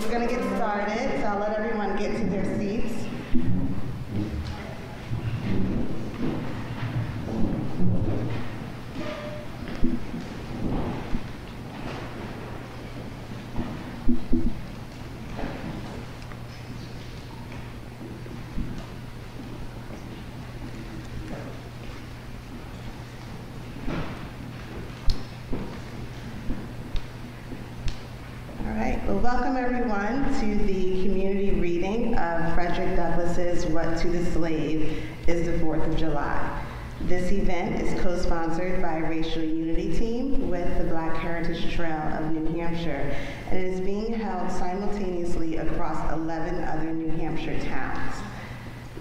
We're going to get started, so I'll let everyone get to their seats. Welcome everyone to the community reading of Frederick Douglass's What to the Slave is the 4th of July. This event is co-sponsored by Racial Unity Team with the Black Heritage Trail of New Hampshire, and it is being held simultaneously across 11 other New Hampshire towns.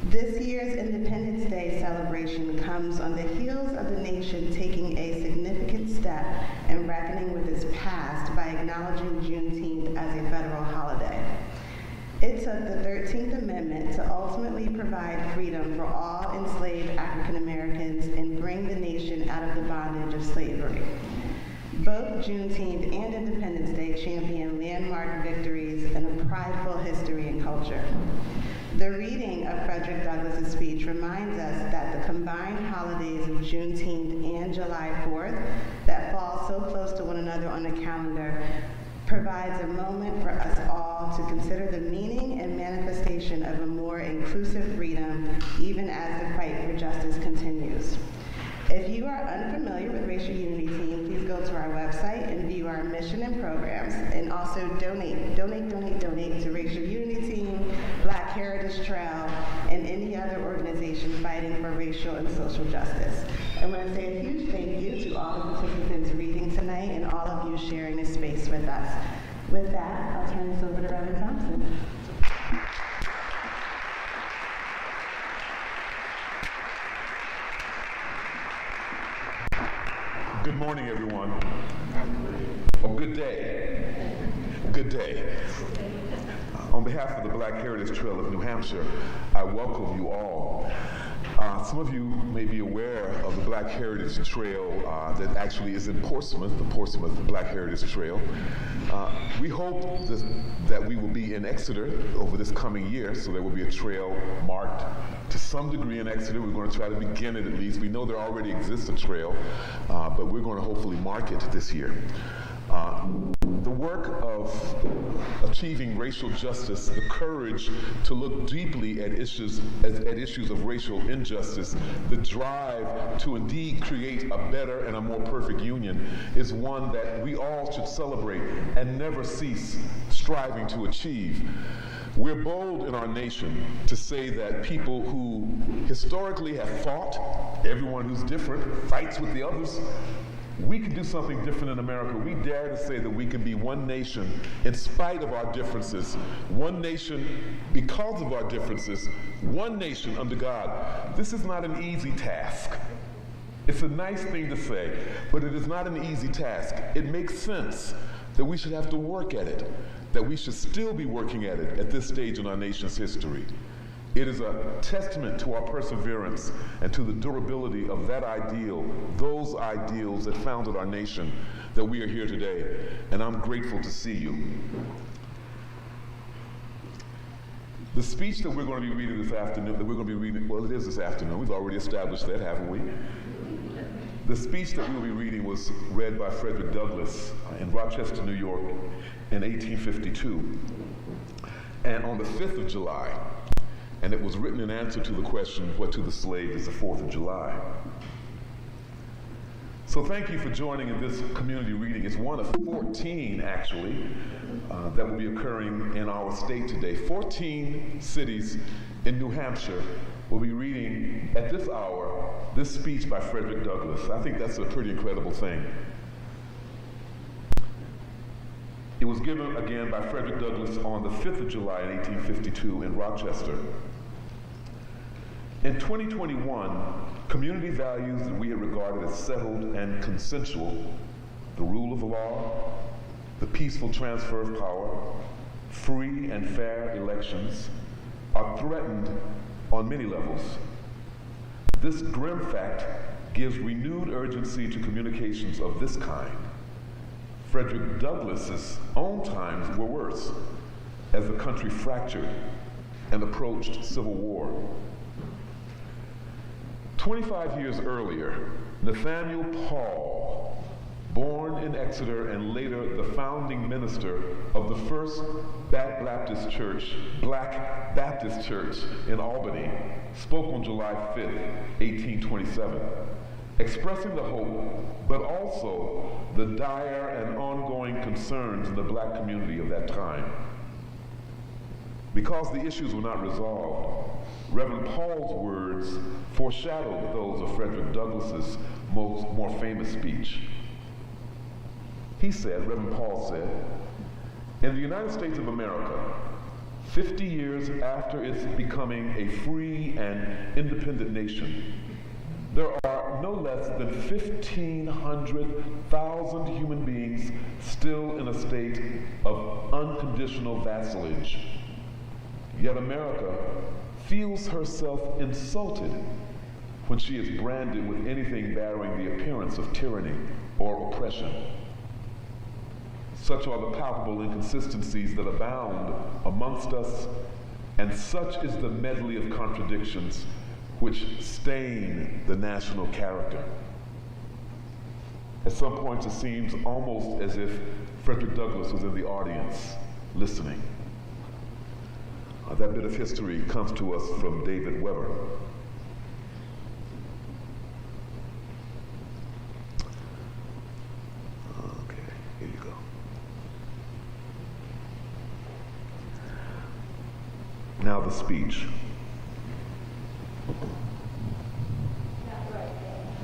This year's Independence Day celebration comes on the heels of the nation taking a significant step in reckoning with its past by acknowledging Juneteenth as a federal holiday. It took the 13th Amendment to ultimately provide freedom for all enslaved African Americans and bring the nation out of the bondage of slavery. Both Juneteenth and Independence Day champion landmark victories and a prideful history and culture. The reading of Frederick Douglass's speech reminds us that the combined holidays of Juneteenth and July 4th that fall so close to one another on the calendar provides a moment for us all to consider the meaning and manifestation of a more inclusive freedom, even as the fight for justice continues. If you are unfamiliar with Racial Unity Team, please go to our website and view our mission and programs, and also donate to Racial Unity Team, Black Heritage Trail, and any other organization fighting for racial and social justice. I want to say a huge thank you to all the participants reading tonight and all of you sharing this space with us. With that, I'll turn this over to Reverend Thompson. Good morning, everyone. Or good day. Good day. On behalf of the Black Heritage Trail of New Hampshire, I welcome you all. Some of you may be aware of the Black Heritage Trail that actually is in Portsmouth, the Portsmouth Black Heritage Trail. We hope that we will be in Exeter over this coming year, so there will be a trail marked to some degree in Exeter. We're going to try to begin it at least. We know there already exists a trail, but we're going to hopefully mark it this year. The work of achieving racial justice, the courage to look deeply at issues of racial injustice, the drive to indeed create a better and a more perfect union is one that we all should celebrate and never cease striving to achieve. We're bold in our nation to say that people who historically have fought, everyone who's different fights with the others, we can do something different in America. We dare to say that we can be one nation in spite of our differences, one nation because of our differences, one nation under God. This is not an easy task. It's a nice thing to say, but it is not an easy task. It makes sense that we should have to work at it, that we should still be working at it at this stage in our nation's history. It is a testament to our perseverance and to the durability of that ideal, those ideals that founded our nation, that we are here today, and I'm grateful to see you. The speech that we're going to be reading this afternoon, well, it is this afternoon, we've already established that, haven't we? The speech that we will be reading was read by Frederick Douglass in Rochester, New York in 1852, and on the 5th of July. And it was written in answer to the question, what to the slave is the 4th of July. So thank you for joining in this community reading. It's one of 14, actually, that will be occurring in our state today. 14 cities in New Hampshire will be reading at this hour this speech by Frederick Douglass. I think that's a pretty incredible thing. It was given again by Frederick Douglass on the 5th of July in 1852 in Rochester. In 2021, community values that we had regarded as settled and consensual, the rule of law, the peaceful transfer of power, free and fair elections, are threatened on many levels. This grim fact gives renewed urgency to communications of this kind. Frederick Douglass's own times were worse. as the country fractured and approached civil war. 25 years earlier, Nathaniel Paul, born in Exeter and later the founding minister of the first Black Baptist Church in Albany, spoke on July 5th, 1827, expressing the hope, but also the dire and ongoing concerns in the Black community of that time. Because the issues were not resolved, Reverend Paul's words foreshadowed those of Frederick Douglass's more famous speech. He said, Reverend Paul said, "In the United States of America, 50 years after its becoming a free and independent nation, there are no less than 1,500,000 human beings still in a state of unconditional vassalage. Yet America feels herself insulted when she is branded with anything bearing the appearance of tyranny or oppression. Such are the palpable inconsistencies that abound amongst us, and such is the medley of contradictions which stain the national character." At some points, it seems almost as if Frederick Douglass was in the audience listening. That bit of history comes to us from David Weber. Okay, here you go. Now the speech.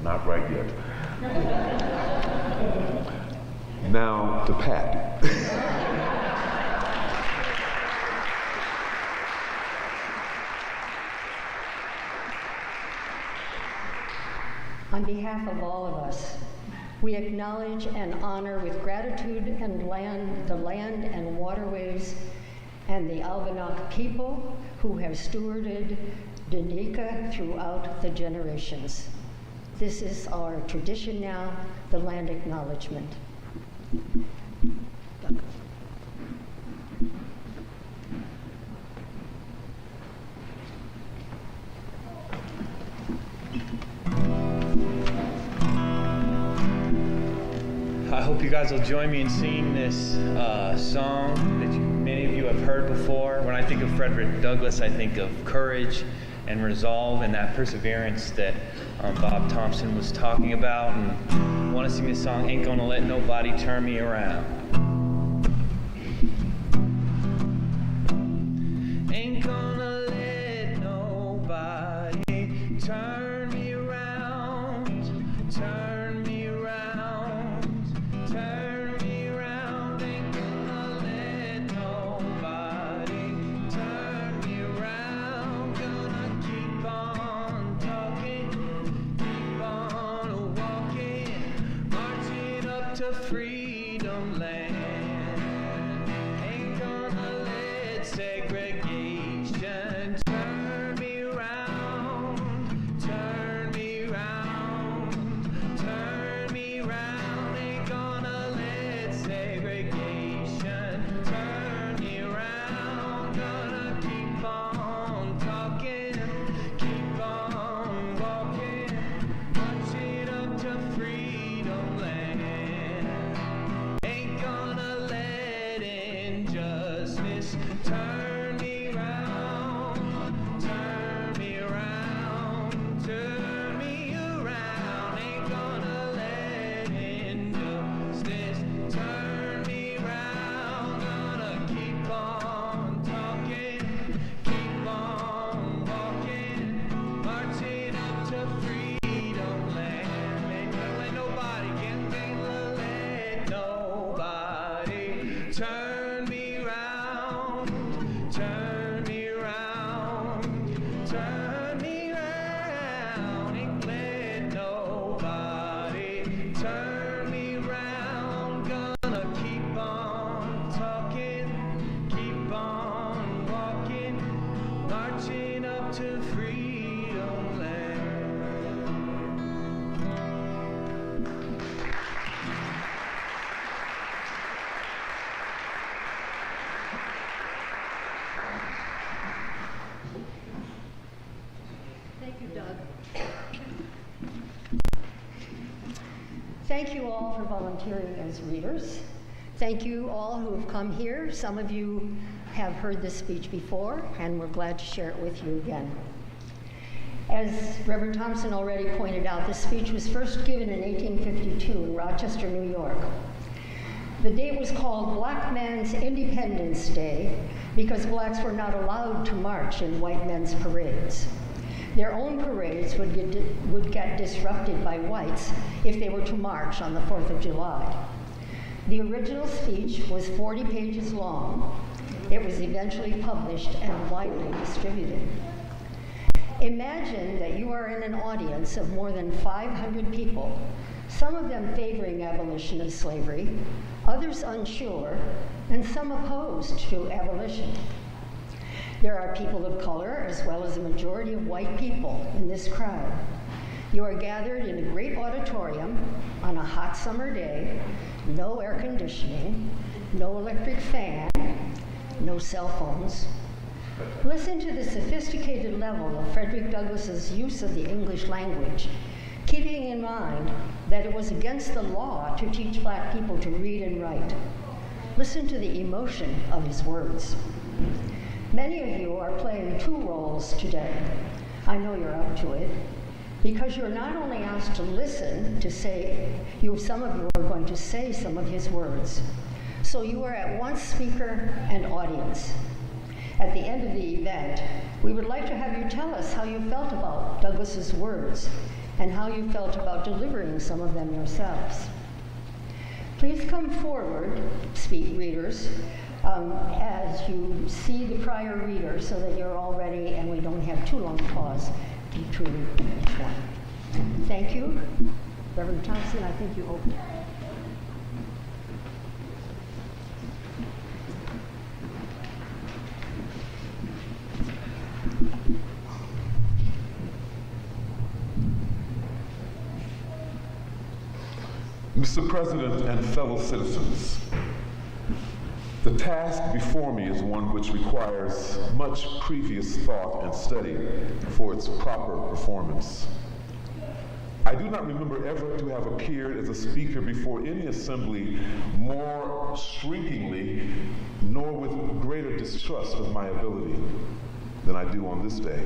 Not right yet. Now to Pat. On behalf of all of us, we acknowledge and honor with gratitude the land and waterways and the Albanach people who have stewarded Dominica throughout the generations. This is our tradition now, the land acknowledgement. I hope you guys will join me in singing this song that many of you have heard before. When I think of Frederick Douglass, I think of courage and resolve and that perseverance that Bob Thompson was talking about. And I want to sing this song, "Ain't Gonna Let Nobody Turn Me Around." Ain't gonna let nobody turn me around, turn me around, turn me around. Ain't gonna let nobody turn me around. Gonna keep on talking, keep on walking, marching up to freedom land. Ain't gonna let segregation turn me around, turn me around, turn me around. Ain't gonna let segregation turn me around. Gonna keep on talking, keep on walking, marching up to freedom land. Ain't gonna let injustice turn me around, turn me around, turn me around. Ain't gonna let injustice turn me around. Gonna keep on talking, keep on walking, marching up to freedom land. Ain't gonna let nobody, ain't gonna let nobody turn me around, turn me around, turn me around. Ain't let nobody turn me around. Gonna keep on talking, keep on walking, marching up to freedom land. Thank you, Doug. Thank you all for volunteering as readers. Thank you all who have come here. Some of you have heard this speech before, and we're glad to share it with you again. As Reverend Thompson already pointed out, this speech was first given in 1852 in Rochester, New York. The date was called Black Man's Independence Day because blacks were not allowed to march in white men's parades. Their own parades would get disrupted by whites if they were to march on the 4th of July. The original speech was 40 pages long. It was eventually published and widely distributed. Imagine that you are in an audience of more than 500 people, some of them favoring abolition of slavery, others unsure, and some opposed to abolition. There are people of color as well as a majority of white people in this crowd. You are gathered in a great auditorium on a hot summer day, no air conditioning, no electric fan, no cell phones. Listen to the sophisticated level of Frederick Douglass's use of the English language, keeping in mind that it was against the law to teach black people to read and write. Listen to the emotion of his words. Many of you are playing two roles today. I know you're up to it, because you're not only asked to listen to some of you are going to say some of his words. So you are at once speaker and audience. At the end of the event, we would like to have you tell us how you felt about Douglass's words and how you felt about delivering some of them yourselves. Please come forward, speak readers, as you see the prior reader so that you're all ready and we don't have too long a pause between each one. Thank you. Reverend Thompson, I think you open. Mr. President and fellow citizens, the task before me is one which requires much previous thought and study for its proper performance. I do not remember ever to have appeared as a speaker before any assembly more shrinkingly, nor with greater distrust of my ability than I do on this day.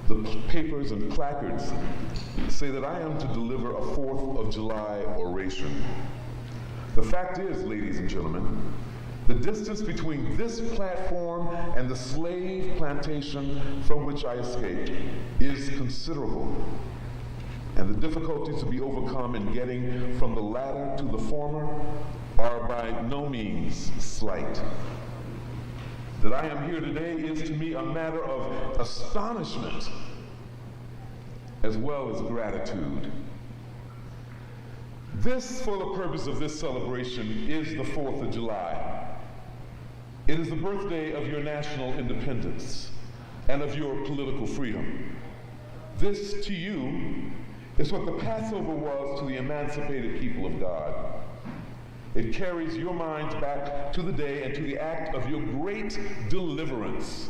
The papers and placards say that I am to deliver a 4th of July oration. The fact is, ladies and gentlemen, the distance between this platform and the slave plantation from which I escaped is considerable, and the difficulties to be overcome in getting from the latter to the former are by no means slight. That I am here today is to me a matter of astonishment as well as gratitude. This, for the purpose of this celebration, is the 4th of July. It is the birthday of your national independence and of your political freedom. This, to you, is what the Passover was to the emancipated people of God. It carries your minds back to the day and to the act of your great deliverance.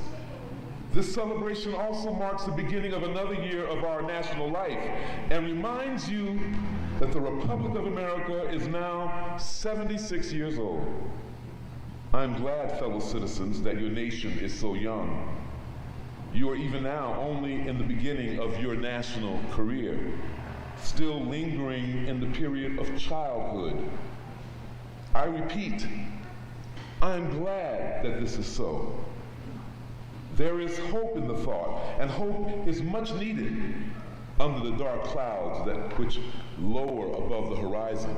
This celebration also marks the beginning of another year of our national life and reminds you that the Republic of America is now 76 years old. I'm glad, fellow citizens, that your nation is so young. You are even now only in the beginning of your national career, still lingering in the period of childhood. I repeat, I'm glad that this is so. There is hope in the thought, and hope is much needed under the dark clouds which lower above the horizon.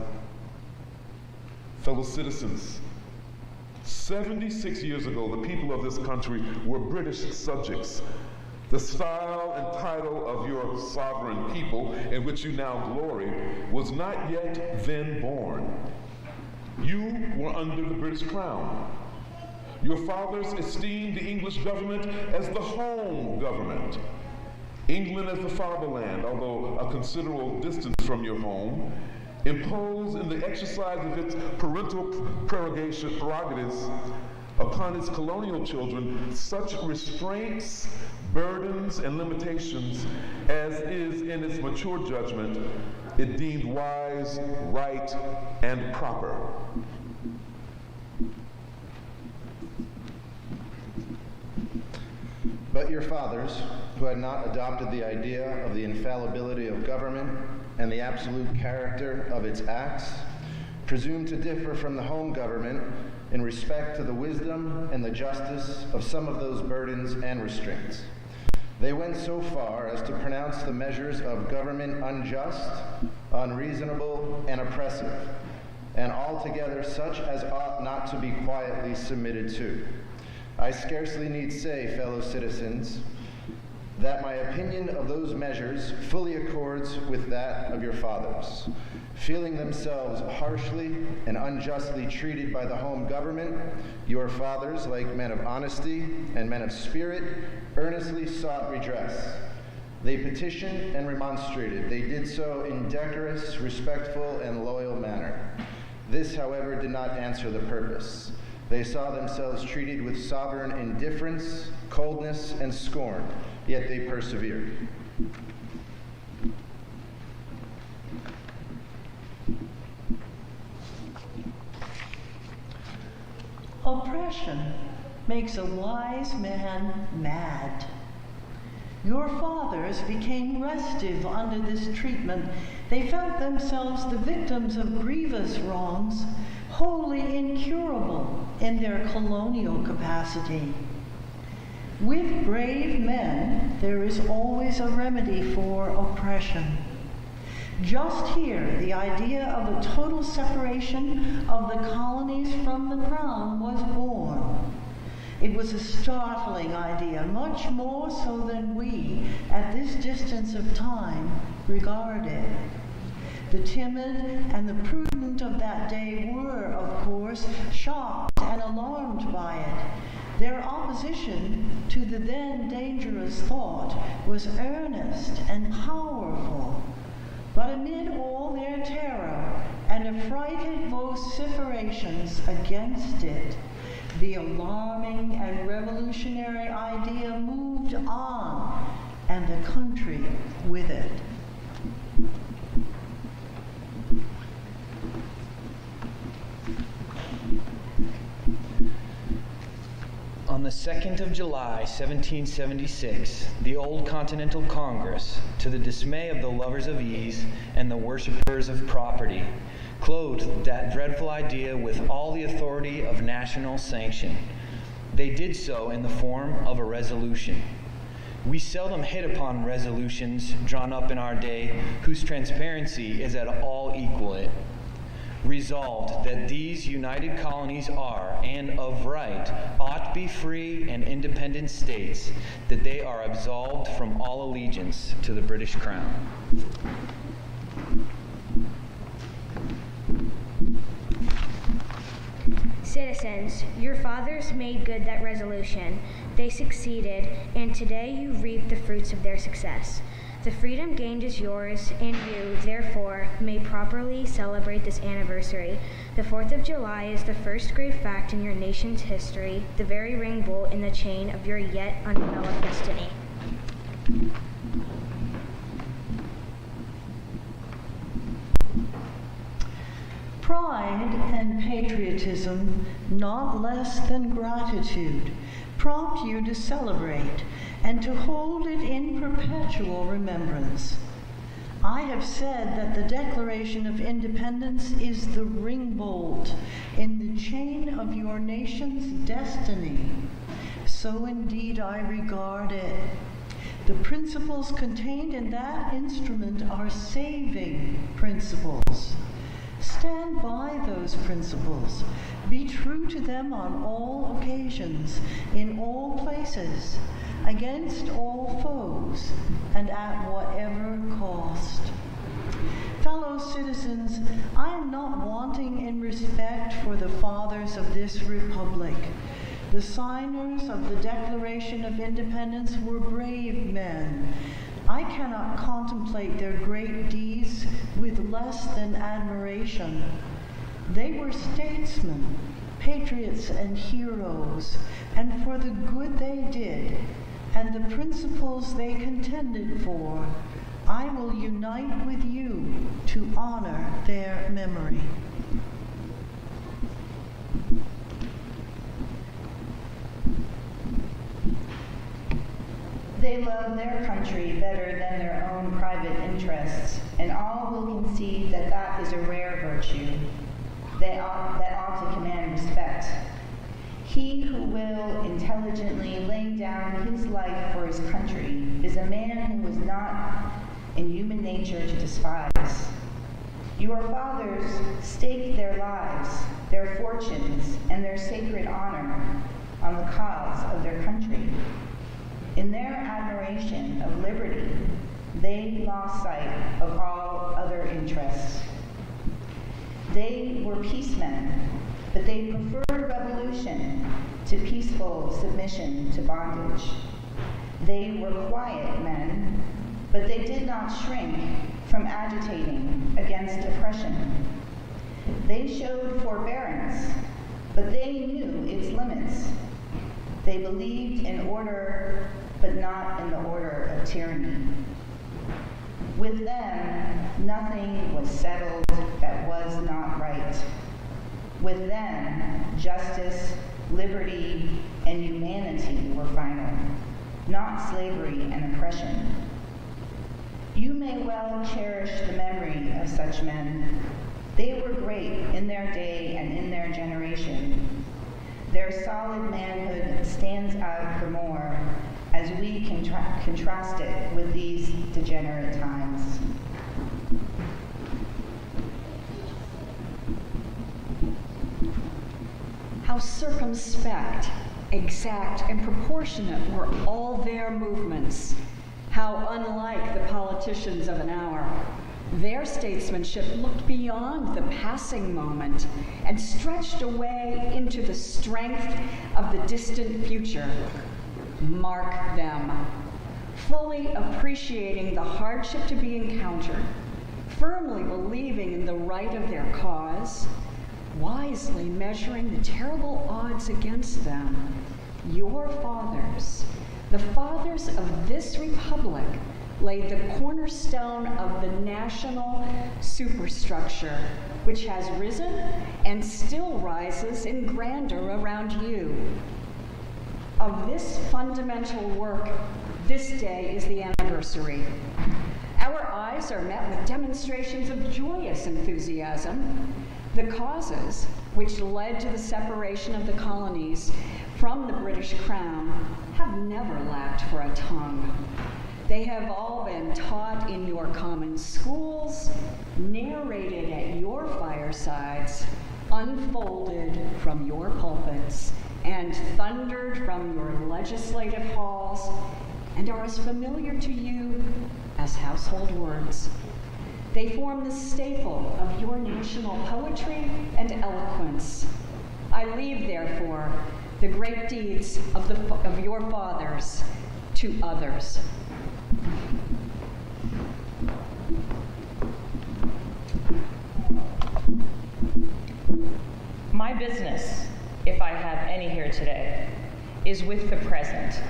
Fellow citizens, 76 years ago, the people of this country were British subjects. The style and title of your sovereign people, in which you now glory, was not yet then born. You were under the British crown. Your fathers esteemed the English government as the home government, England as the fatherland, although a considerable distance from your home, imposed in the exercise of its parental prerogatives upon its colonial children such restraints, burdens and limitations as is in its mature judgment it deemed wise, right, and proper. But your fathers, who had not adopted the idea of the infallibility of government and the absolute character of its acts, presumed to differ from the home government in respect to the wisdom and the justice of some of those burdens and restraints. They went so far as to pronounce the measures of government unjust, unreasonable, and oppressive, and altogether such as ought not to be quietly submitted to. I scarcely need say, fellow citizens, that my opinion of those measures fully accords with that of your fathers. Feeling themselves harshly and unjustly treated by the home government, your fathers, like men of honesty and men of spirit, earnestly sought redress. They petitioned and remonstrated. They did so in decorous, respectful, and loyal manner. This, however, did not answer the purpose. They saw themselves treated with sovereign indifference, coldness, and scorn, yet they persevered. Oppression makes a wise man mad. Your fathers became restive under this treatment. They felt themselves the victims of grievous wrongs, wholly incurable in their colonial capacity. With brave men, there is always a remedy for oppression. Just here, the idea of a total separation of the colonies from the crown was born. It was a startling idea, much more so than we, at this distance of time, regard it. The timid and the prudent of that day were, of course, shocked and alarmed by it. Their opposition to the then dangerous thought was earnest and powerful. But amid all their terror and affrighted vociferations against it, the alarming and revolutionary idea moved on, and the country with it. On the 2nd of July, 1776, the Old Continental Congress, to the dismay of the lovers of ease and the worshippers of property, clothed that dreadful idea with all the authority of national sanction. They did so in the form of a resolution. We seldom hit upon resolutions drawn up in our day whose transparency is at all equal it. Resolved that these united colonies are, and of right, ought be free and independent states, that they are absolved from all allegiance to the British Crown. Citizens, your fathers made good that resolution. They succeeded, and today you reap the fruits of their success. The freedom gained is yours, and you, therefore, may properly celebrate this anniversary. The 4th of July is the first great fact in your nation's history, the very ring bolt in the chain of your yet undeveloped destiny. Pride and patriotism, not less than gratitude, prompt you to celebrate and to hold it in perpetual remembrance. I have said that the Declaration of Independence is the ring bolt in the chain of your nation's destiny. So indeed I regard it. The principles contained in that instrument are saving principles. Stand by those principles. Be true to them on all occasions, in all places, against all foes, and at whatever cost. Fellow citizens, I am not wanting in respect for the fathers of this republic. The signers of the Declaration of Independence were brave men. I cannot contemplate their great deeds with less than admiration. They were statesmen, patriots and heroes, and for the good they did, and the principles they contended for, I will unite with you to honor their memory. They love their country better than their own private interests, and all will concede that that is a rare virtue that ought to command respect. He who will intelligently lay down his life for his country is a man who is not in human nature to despise. Your fathers staked their lives, their fortunes, and their sacred honor on the cause of their country. In their admiration of liberty, they lost sight of all other interests. They were peacemen, but they preferred revolution to peaceful submission to bondage. They were quiet men, but they did not shrink from agitating against oppression. They showed forbearance, but they knew its limits. They believed in order, but not in the order of tyranny. With them, nothing was settled that was not right. With them, justice, liberty, and humanity were final, not slavery and oppression. You may well cherish the memory of such men. They were great in their day and in their generation. Their solid manhood stands out the more as we contrast it with these degenerate times. How circumspect, exact, and proportionate were all their movements. How unlike the politicians of an hour. Their statesmanship looked beyond the passing moment and stretched away into the strength of the distant future. Mark them, fully appreciating the hardship to be encountered, firmly believing in the right of their cause, wisely measuring the terrible odds against them. Your fathers, the fathers of this republic, laid the cornerstone of the national superstructure, which has risen and still rises in grandeur around you. Of this fundamental work, this day is the anniversary. Our eyes are met with demonstrations of joyous enthusiasm. The causes which led to the separation of the colonies from the British Crown have never lacked for a tongue. They have all been taught in your common schools, narrated at your firesides, unfolded from your pulpits, and thundered from your legislative halls, and are as familiar to you as household words. They form the staple of your national poetry and eloquence. I leave, therefore, the great deeds of your fathers to others. My business, if I have any here today, is with the present.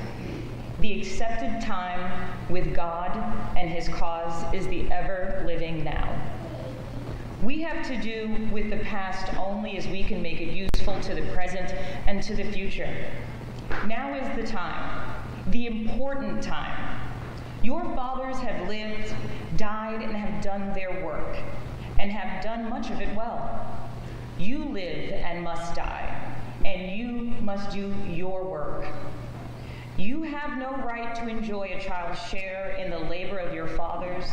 The accepted time with God and his cause is the ever-living now. We have to do with the past only as we can make it useful to the present and to the future. Now is the time, the important time. Your fathers have lived, died, and have done their work, and have done much of it well. You live and must die, and you must do your work. You have no right to enjoy a child's share in the labor of your fathers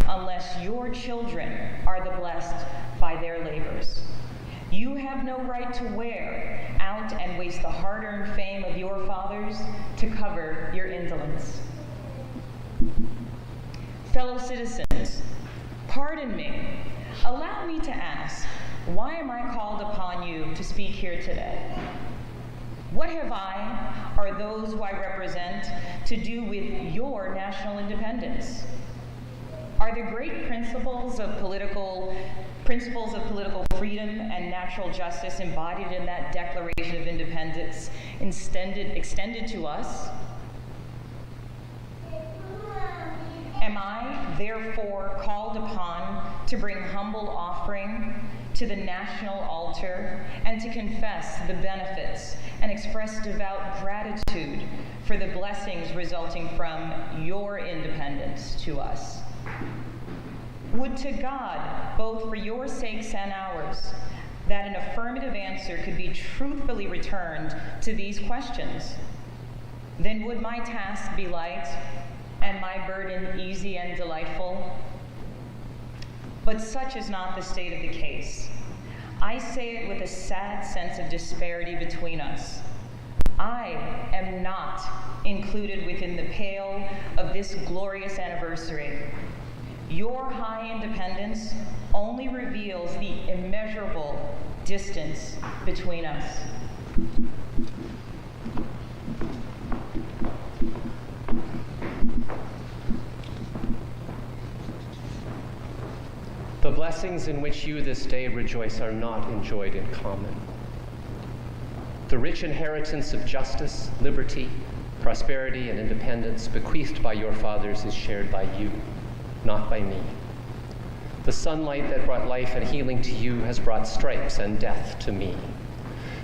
unless your children are the blessed by their labors. You have no right to wear out and waste the hard-earned fame of your fathers to cover your indolence. Fellow citizens, pardon me. Allow me to ask, why am I called upon you to speak here today? What have I, or those who I represent, to do with your national independence? Are the great principles of political freedom and natural justice embodied in that Declaration of Independence extended to us? am I therefore called upon to bring humble offering to the national altar and to confess the benefits and express devout gratitude for the blessings resulting from your independence to us. Would to God, both for your sakes and ours, that an affirmative answer could be truthfully returned to these questions. Then would my task be light and my burden easy and delightful? But such is not the state of the case. I say it with a sad sense of disparity between us. I am not included within the pale of this glorious anniversary. Your high independence only reveals the immeasurable distance between us. The blessings in which you this day rejoice are not enjoyed in common. The rich inheritance of justice, liberty, prosperity, and independence bequeathed by your fathers is shared by you, not by me. The sunlight that brought life and healing to you has brought stripes and death to me.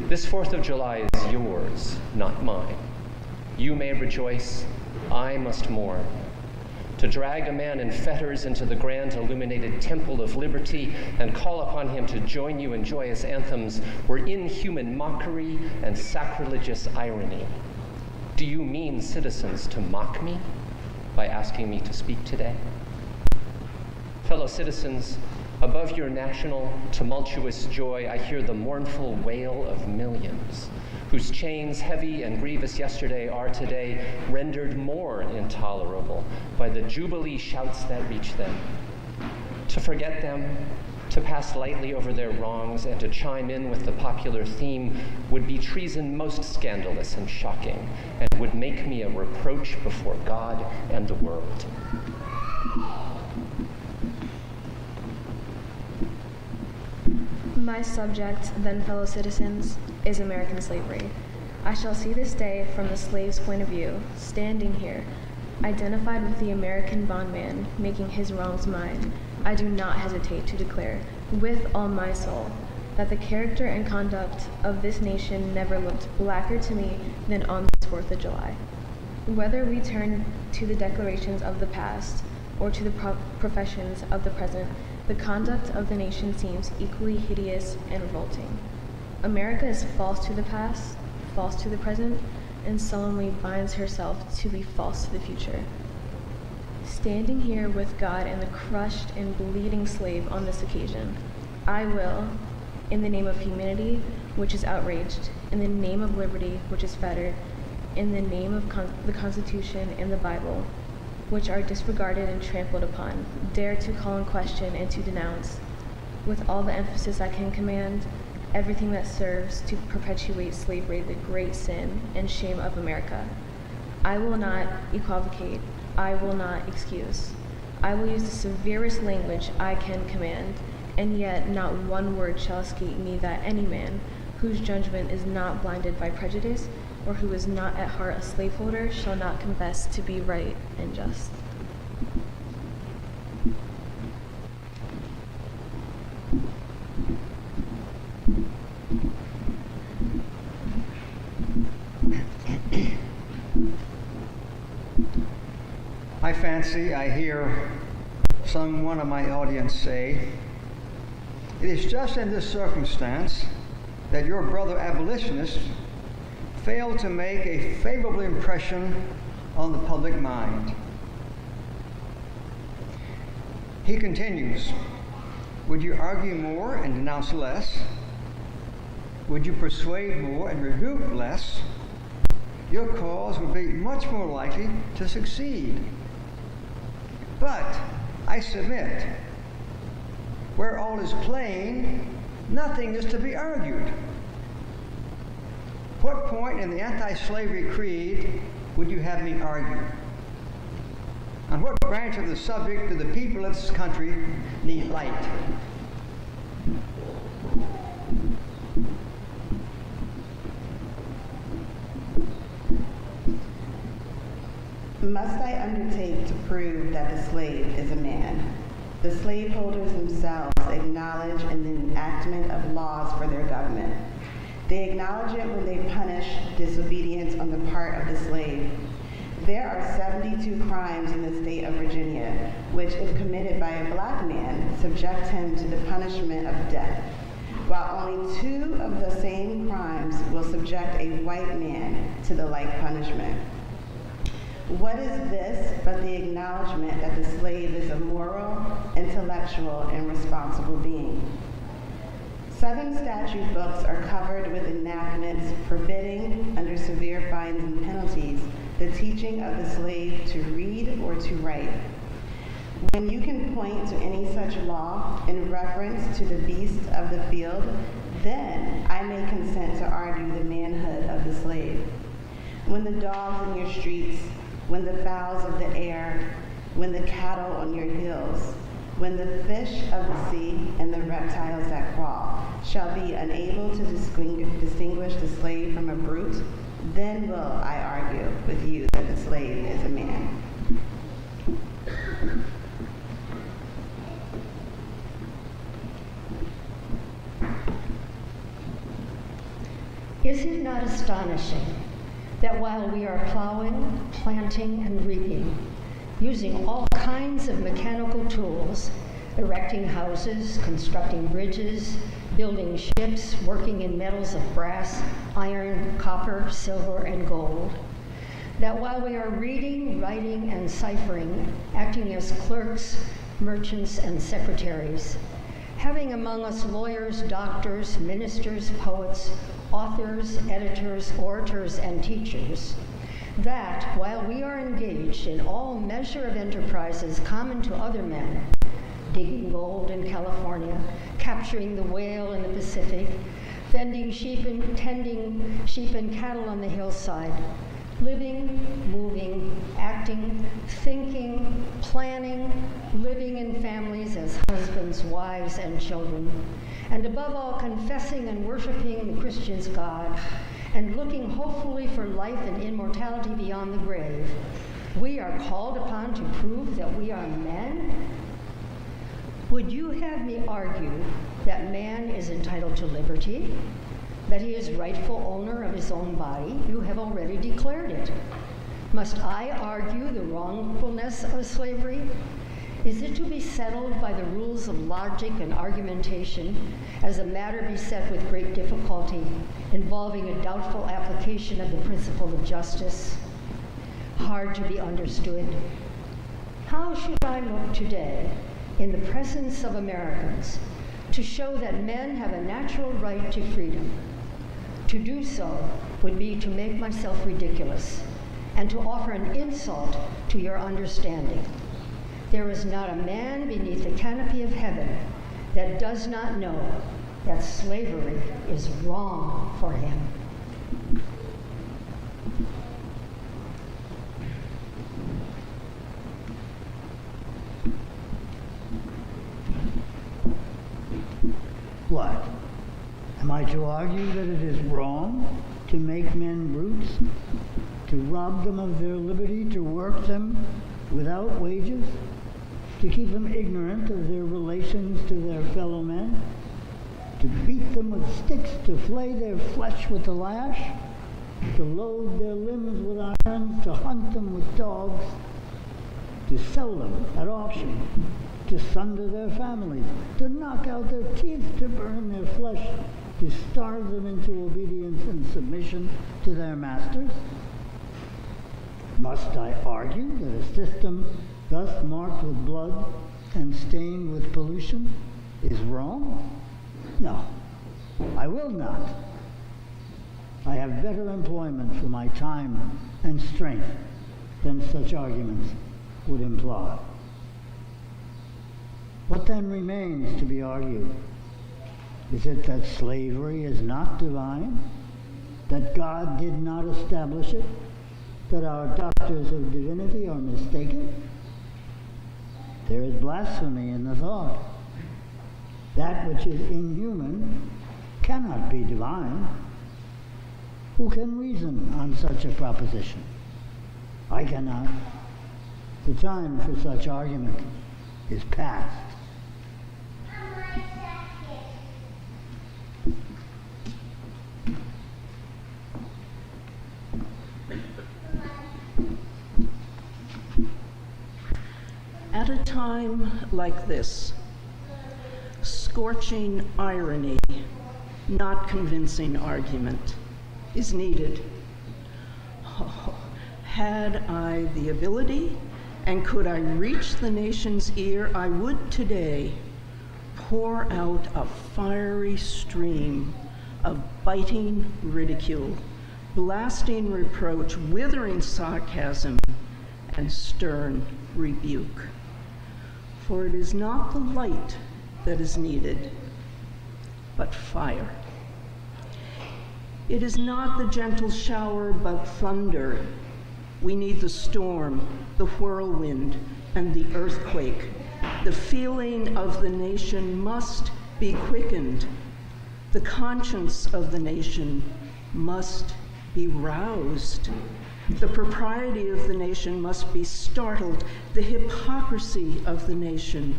This 4th of July is yours, not mine. You may rejoice, I must mourn. To drag a man in fetters into the grand illuminated temple of liberty and call upon him to join you in joyous anthems were inhuman mockery and sacrilegious irony. Do you mean, citizens, to mock me by asking me to speak today? Fellow citizens, above your national tumultuous joy, I hear the mournful wail of millions, whose chains, heavy and grievous yesterday, are today rendered more intolerable by the jubilee shouts that reach them. To forget them, to pass lightly over their wrongs, and to chime in with the popular theme would be treason most scandalous and shocking, and would make me a reproach before God and the world. My subject, then fellow citizens, is American slavery. I shall see this day from the slave's point of view, standing here, identified with the American bondman, making his wrongs mine. I do not hesitate to declare, with all my soul, that the character and conduct of this nation never looked blacker to me than on this 4th of July. Whether we turn to the declarations of the past or to the professions of the present, the conduct of the nation seems equally hideous and revolting. America is false to the past, false to the present, and solemnly binds herself to be false to the future. Standing here with God and the crushed and bleeding slave on this occasion, I will, in the name of humanity, which is outraged, in the name of liberty, which is fettered, in the name of the Constitution and the Bible, which are disregarded and trampled upon, dare to call in question and to denounce, with all the emphasis I can command, everything that serves to perpetuate slavery, the great sin and shame of America. I will not equivocate. I will not excuse. I will use the severest language I can command, and yet not one word shall escape me that any man whose judgment is not blinded by prejudice or who is not at heart a slaveholder shall not confess to be right and just. I fancy I hear someone of my audience say, it is just in this circumstance that your brother abolitionists failed to make a favorable impression on the public mind. He continues, would you argue more and denounce less? Would you persuade more and rebuke less? Your cause would be much more likely to succeed. But I submit, where all is plain, nothing is to be argued. What point in the anti-slavery creed would you have me argue? On what branch of the subject do the people of this country need light? Must I undertake to prove that that the slave is a man. The slaveholders themselves acknowledge in the enactment of laws for their government. They acknowledge it when they punish disobedience on the part of the slave. There are 72 crimes in the state of Virginia, which, if committed by a black man, subject him to the punishment of death, while only 2 of the same crimes will subject a white man to the like punishment. What is this but the acknowledgement that the slave is a moral, intellectual, and responsible being? 7 statute books are covered with enactments forbidding, under severe fines and penalties, the teaching of the slave to read or to write. When you can point to any such law in reference to the beasts of the field, then I may consent to argue the manhood of the slave. When the dogs in your streets, when the fowls of the air, when the cattle on your hills, when the fish of the sea and the reptiles that crawl shall be unable to distinguish the slave from a brute, then will I argue with you that the slave is a man. Is it not astonishing that while we are plowing, planting, and reaping, using all kinds of mechanical tools, erecting houses, constructing bridges, building ships, working in metals of brass, iron, copper, silver, and gold, that while we are reading, writing, and ciphering, acting as clerks, merchants, and secretaries, having among us lawyers, doctors, ministers, poets, authors, editors, orators, and teachers, that while we are engaged in all measure of enterprises common to other men, digging gold in California, capturing the whale in the Pacific, tending sheep and cattle on the hillside, living, moving, acting, thinking, planning, living in families as husbands, wives, and children, and above all confessing and worshiping the Christian's God, and looking hopefully for life and immortality beyond the grave, we are called upon to prove that we are men? Would you have me argue that man is entitled to liberty, that he is rightful owner of his own body? You have already declared it. Must I argue the wrongfulness of slavery? Is it to be settled by the rules of logic and argumentation as a matter beset with great difficulty, involving a doubtful application of the principle of justice, hard to be understood? How should I look today in the presence of Americans to show that men have a natural right to freedom? To do so would be to make myself ridiculous and to offer an insult to your understanding. There is not a man beneath the canopy of heaven that does not know that slavery is wrong for him. What? Am I to argue that it is wrong to make men brutes? To rob them of their liberty, to work them without wages? To keep them ignorant of their relations to their fellow men? To beat them with sticks, to flay their flesh with the lash? To load their limbs with irons, to hunt them with dogs? To sell them at auction? To sunder their families, to knock out their teeth, to burn their flesh, to starve them into obedience and submission to their masters? Must I argue that a system thus marked with blood and stained with pollution is wrong? No, I will not. I have better employment for my time and strength than such arguments would imply. What then remains to be argued? Is it that slavery is not divine? That God did not establish it? That our doctors of divinity are mistaken? There is blasphemy in the thought. That which is inhuman cannot be divine. Who can reason on such a proposition? I cannot. The time for such argument is past. At a time like this, scorching irony, not convincing argument, is needed. Oh, had I the ability and could I reach the nation's ear, I would today pour out a fiery stream of biting ridicule, blasting reproach, withering sarcasm, and stern rebuke. For it is not the light that is needed, but fire. It is not the gentle shower, but thunder. We need the storm, the whirlwind, and the earthquake. The feeling of the nation must be quickened. The conscience of the nation must be roused. The propriety of the nation must be startled. The hypocrisy of the nation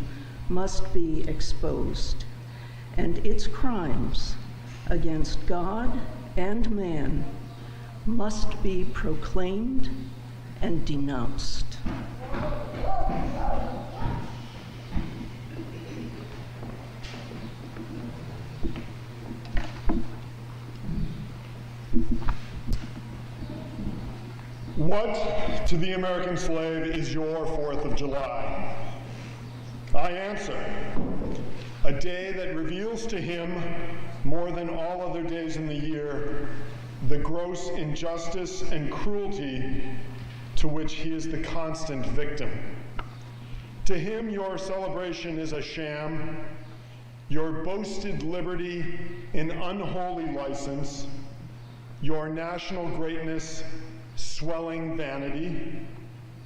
must be exposed. And its crimes against God and man must be proclaimed and denounced. What to the American slave is your 4th of July? I answer, a day that reveals to him, more than all other days in the year, the gross injustice and cruelty to which he is the constant victim. To him, your celebration is a sham, your boasted liberty an unholy license, your national greatness swelling vanity.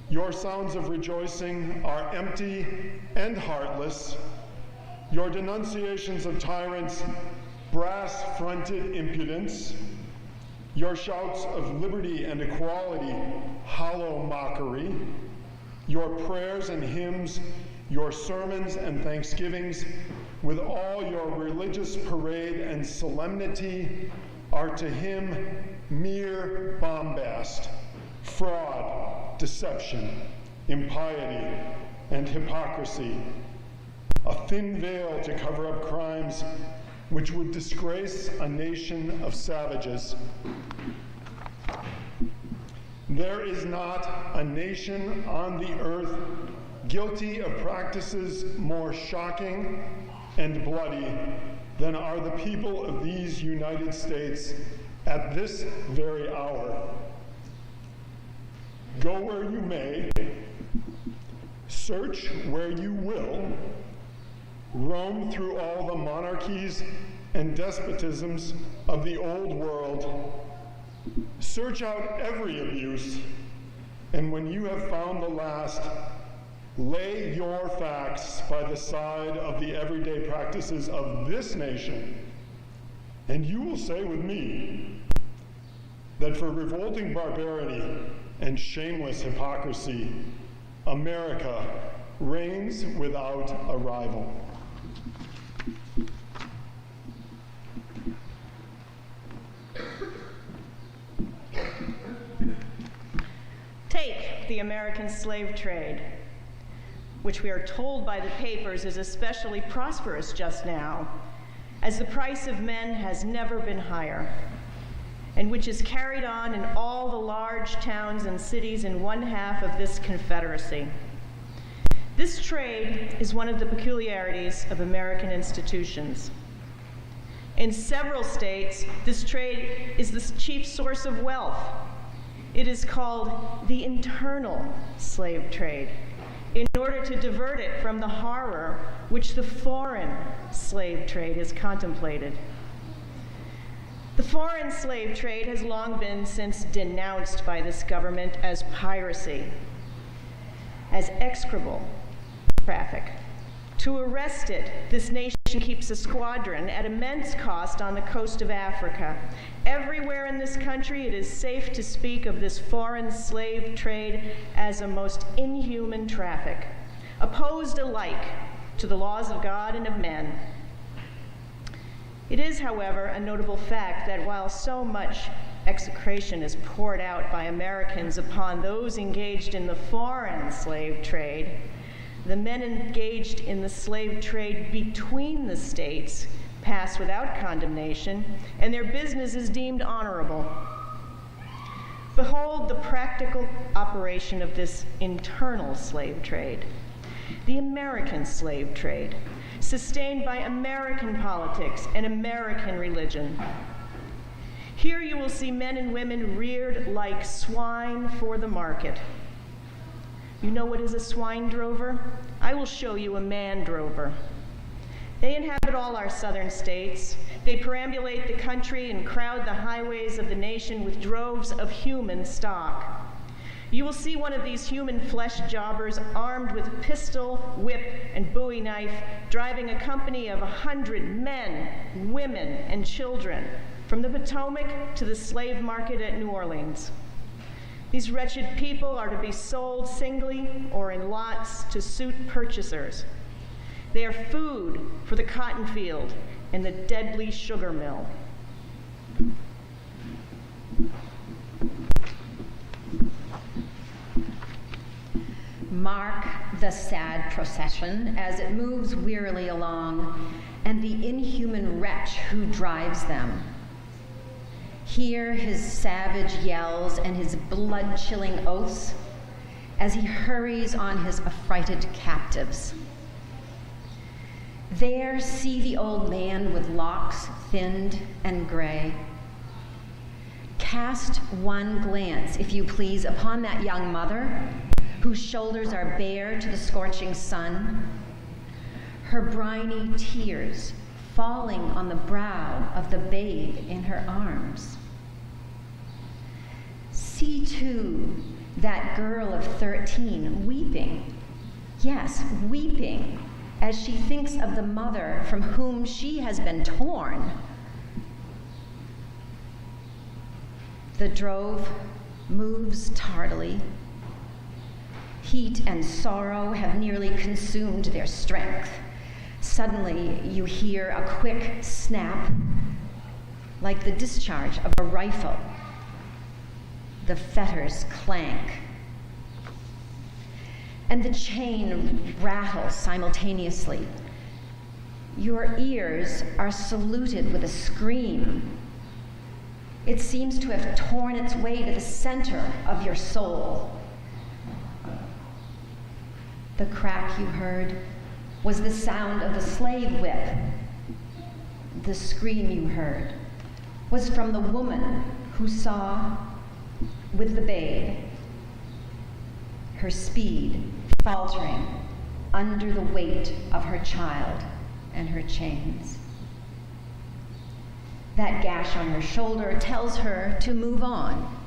Your sounds of rejoicing are empty and heartless. Your denunciations of tyrants, brass-fronted impudence. Your shouts of liberty and equality, hollow mockery. Your prayers and hymns, your sermons and thanksgivings, with all your religious parade and solemnity, are to him mere bombast, fraud, deception, impiety, and hypocrisy, a thin veil to cover up crimes which would disgrace a nation of savages. There is not a nation on the earth guilty of practices more shocking and bloody than are the people of these United States at this very hour. Go where you may, search where you will, roam through all the monarchies and despotisms of the old world, search out every abuse, and when you have found the last, lay your facts by the side of the everyday practices of this nation, and you will say with me that for revolting barbarity and shameless hypocrisy, America reigns without a rival. Take the American slave trade, which we are told by the papers is especially prosperous just now, as the price of men has never been higher, and which is carried on in all the large towns and cities in one half of this Confederacy. This trade is one of the peculiarities of American institutions. In several states, this trade is the chief source of wealth. It is called the internal slave trade, in order to divert it from the horror which the foreign slave trade has contemplated. The foreign slave trade has long been since denounced by this government as piracy, as execrable traffic, To arrest it, this nation keeps a squadron at immense cost on the coast of Africa. Everywhere in this country, it is safe to speak of this foreign slave trade as a most inhuman traffic, opposed alike to the laws of God and of men. It is, however, a notable fact that while so much execration is poured out by Americans upon those engaged in the foreign slave trade, the men engaged in the slave trade between the states pass without condemnation, and their business is deemed honorable. Behold the practical operation of this internal slave trade, the American slave trade, sustained by American politics and American religion. Here you will see men and women reared like swine for the market. You know what is a swine drover? I will show you a man drover. They inhabit all our southern states. They perambulate the country and crowd the highways of the nation with droves of human stock. You will see one of these human flesh jobbers armed with pistol, whip, and bowie knife, driving a company of 100 men, women, and children from the Potomac to the slave market at New Orleans. These wretched people are to be sold singly or in lots to suit purchasers. They are food for the cotton field and the deadly sugar mill. Mark the sad procession as it moves wearily along, and the inhuman wretch who drives them. Hear his savage yells and his blood-chilling oaths as he hurries on his affrighted captives. There see the old man with locks thinned and gray. Cast one glance, if you please, upon that young mother whose shoulders are bare to the scorching sun, her briny tears falling on the brow of the babe in her arms. See, too, that girl of 13 weeping, yes, weeping, as she thinks of the mother from whom she has been torn. The drove moves tardily. Heat and sorrow have nearly consumed their strength. Suddenly, you hear a quick snap, like the discharge of a rifle. The fetters clank, and the chain rattles simultaneously. Your ears are saluted with a scream. It seems to have torn its way to the center of your soul. The crack you heard was the sound of the slave whip. The scream you heard was from the woman who saw, with the babe, her speed faltering under the weight of her child and her chains. That gash on her shoulder tells her to move on.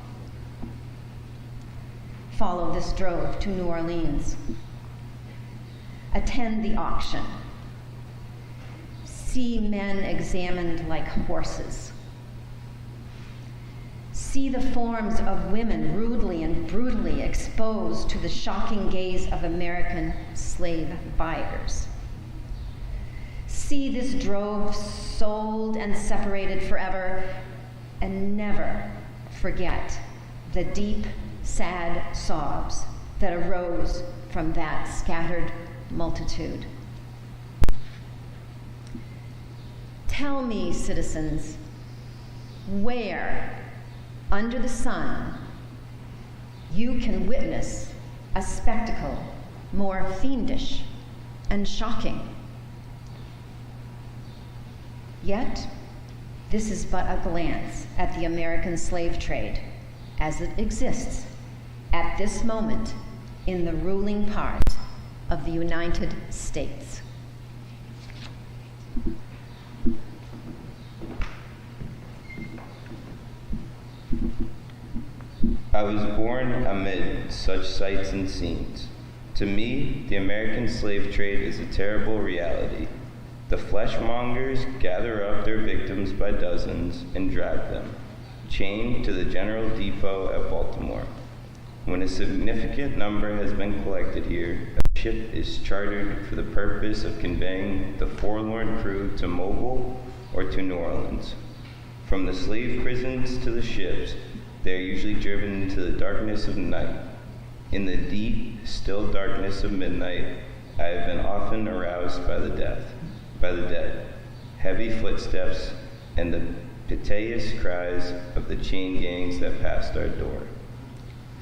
Follow this drove to New Orleans. Attend the auction. See men examined like horses. See the forms of women rudely and brutally exposed to the shocking gaze of American slave buyers. See this drove sold and separated forever, and never forget the deep, sad sobs that arose from that scattered multitude. Tell me, citizens, where under the sun you can witness a spectacle more fiendish and shocking. Yet, this is but a glance at the American slave trade as it exists at this moment in the ruling part of the United States. I was born amid such sights and scenes. To me, the American slave trade is a terrible reality. The fleshmongers gather up their victims by dozens and drag them, chained to the General Depot at Baltimore. When a significant number has been collected here, a ship is chartered for the purpose of conveying the forlorn crew to Mobile or to New Orleans. From the slave prisons to the ships, they are usually driven into the darkness of night. In the deep, still darkness of midnight, I have been often aroused by the dead, heavy footsteps, and the piteous cries of the chain gangs that passed our door.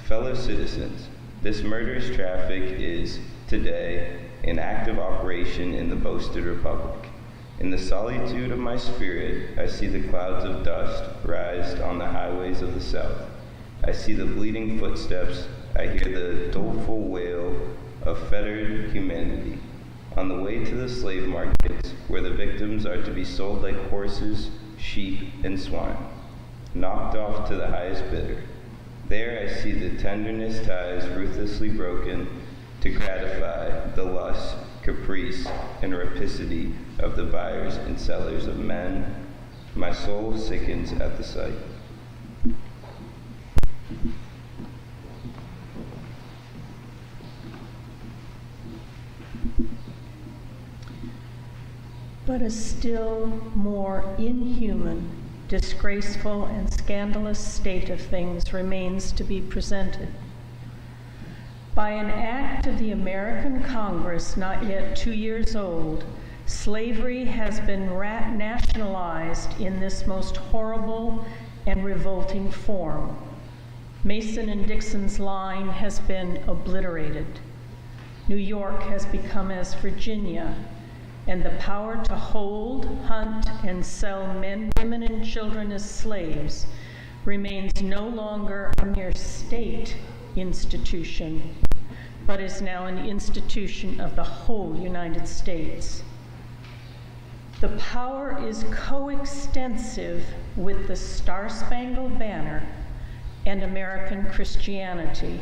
Fellow citizens, this murderous traffic is, today, an active operation in the boasted republic. In the solitude of my spirit, I see the clouds of dust rise on the highways of the South. I see the bleeding footsteps. I hear the doleful wail of fettered humanity. On the way to the slave markets, where the victims are to be sold like horses, sheep, and swine, knocked off to the highest bidder. There I see the tenderness ties ruthlessly broken to gratify the lust, caprice, and rapacity of the buyers and sellers of men. My soul sickens at the sight. But a still more inhuman, disgraceful, and scandalous state of things remains to be presented. By an act of the American Congress not yet 2 years old, slavery has been nationalized in this most horrible and revolting form. Mason and Dixon's line has been obliterated. New York has become as Virginia, and the power to hold, hunt, and sell men, women, and children as slaves remains no longer a mere state institution, but is now an institution of the whole United States. The power is coextensive with the Star-Spangled Banner and American Christianity.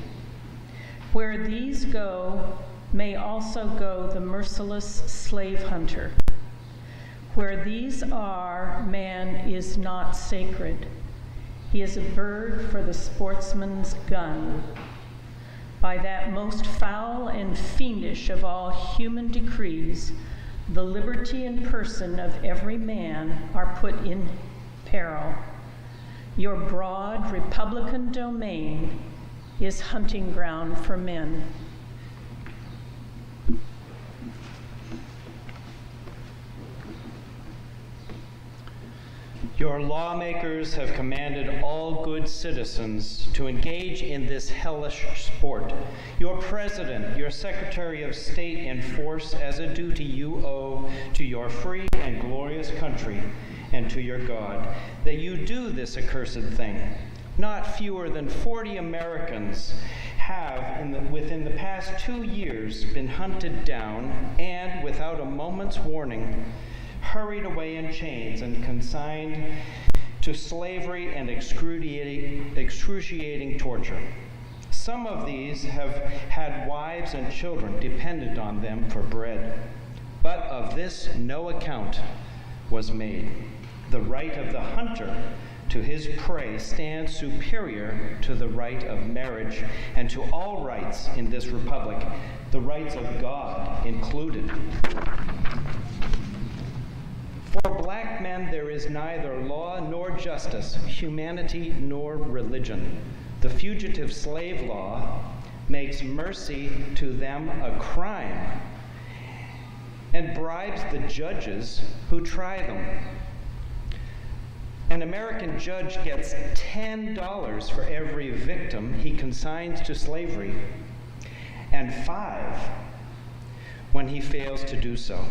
Where these go, may also go the merciless slave hunter. Where these are, man is not sacred. He is a bird for the sportsman's gun. By that most foul and fiendish of all human decrees, the liberty and person of every man are put in peril. Your broad Republican domain is hunting ground for men. Your lawmakers have commanded all good citizens to engage in this hellish sport. Your president, your secretary of state enforce as a duty you owe to your free and glorious country and to your God, that you do this accursed thing. Not fewer than 40 Americans have, within the past 2 years, been hunted down and, without a moment's warning, hurried away in chains and consigned to slavery and excruciating torture. Some of these have had wives and children dependent on them for bread. But of this no account was made. The right of the hunter to his prey stands superior to the right of marriage and to all rights in this republic, the rights of God included. For black men there is neither law nor justice, humanity nor religion. The fugitive slave law makes mercy to them a crime and bribes the judges who try them. An American judge gets $10 for every victim he consigns to slavery, and $5 when he fails to do so.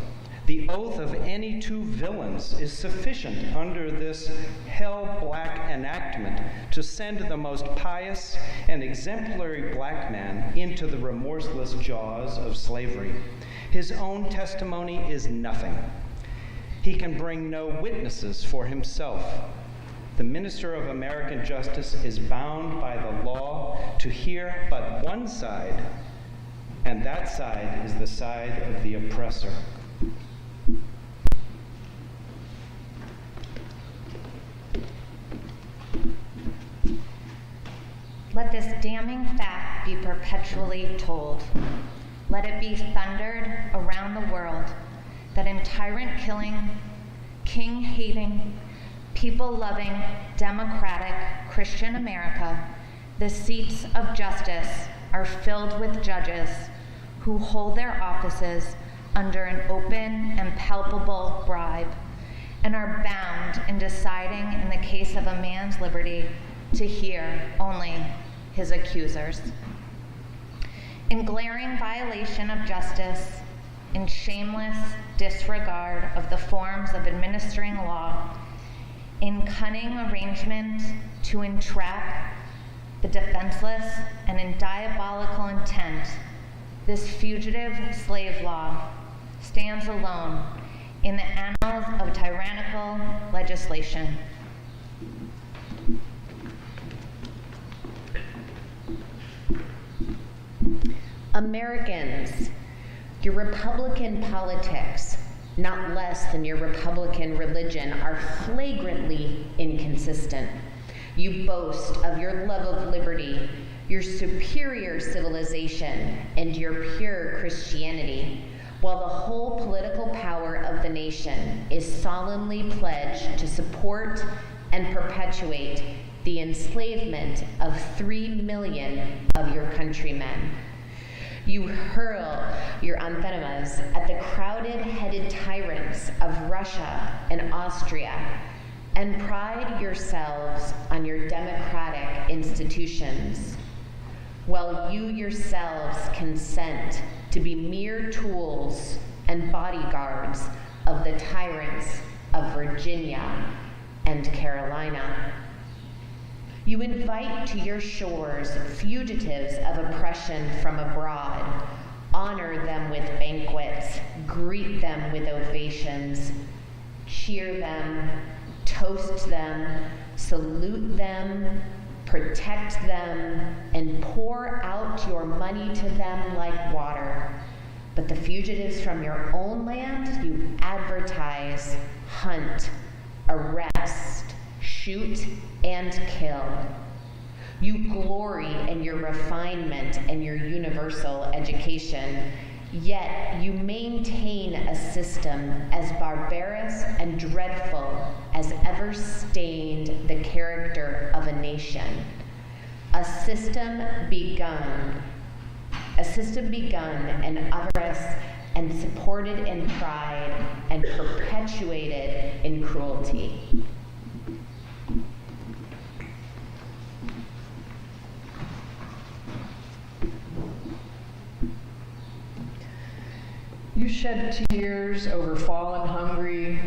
The oath of any two villains is sufficient under this hell-black enactment to send the most pious and exemplary black man into the remorseless jaws of slavery. His own testimony is nothing. He can bring no witnesses for himself. The minister of American justice is bound by the law to hear but one side and that side is the side of the oppressor. Let this damning fact be perpetually told. Let it be thundered around the world that in tyrant-killing, king-hating, people-loving, democratic Christian America, the seats of justice are filled with judges who hold their offices under an open and palpable bribe and are bound in deciding in the case of a man's liberty to hear only his accusers. In glaring violation of justice, in shameless disregard of the forms of administering law, in cunning arrangement to entrap the defenseless, and in diabolical intent, this fugitive slave law stands alone in the annals of tyrannical legislation. Americans, your Republican politics, not less than your Republican religion, are flagrantly inconsistent. You boast of your love of liberty, your superior civilization, and your pure Christianity, while the whole political power of the nation is solemnly pledged to support and perpetuate the enslavement of 3 million of your countrymen. You hurl your anathemas at the crowded-headed tyrants of Russia and Austria, and pride yourselves on your democratic institutions, while you yourselves consent to be mere tools and bodyguards of the tyrants of Virginia and Carolina. You invite to your shores fugitives of oppression from abroad, honor them with banquets, greet them with ovations, cheer them, toast them, salute them, protect them, and pour out your money to them like water. But the fugitives from your own land you advertise, hunt, arrest, shoot, and kill. You glory in your refinement and your universal education, yet you maintain a system as barbarous and dreadful as ever stained the character of a nation. A system begun in avarice and supported in pride and perpetuated in cruelty. You shed tears over fallen Hungary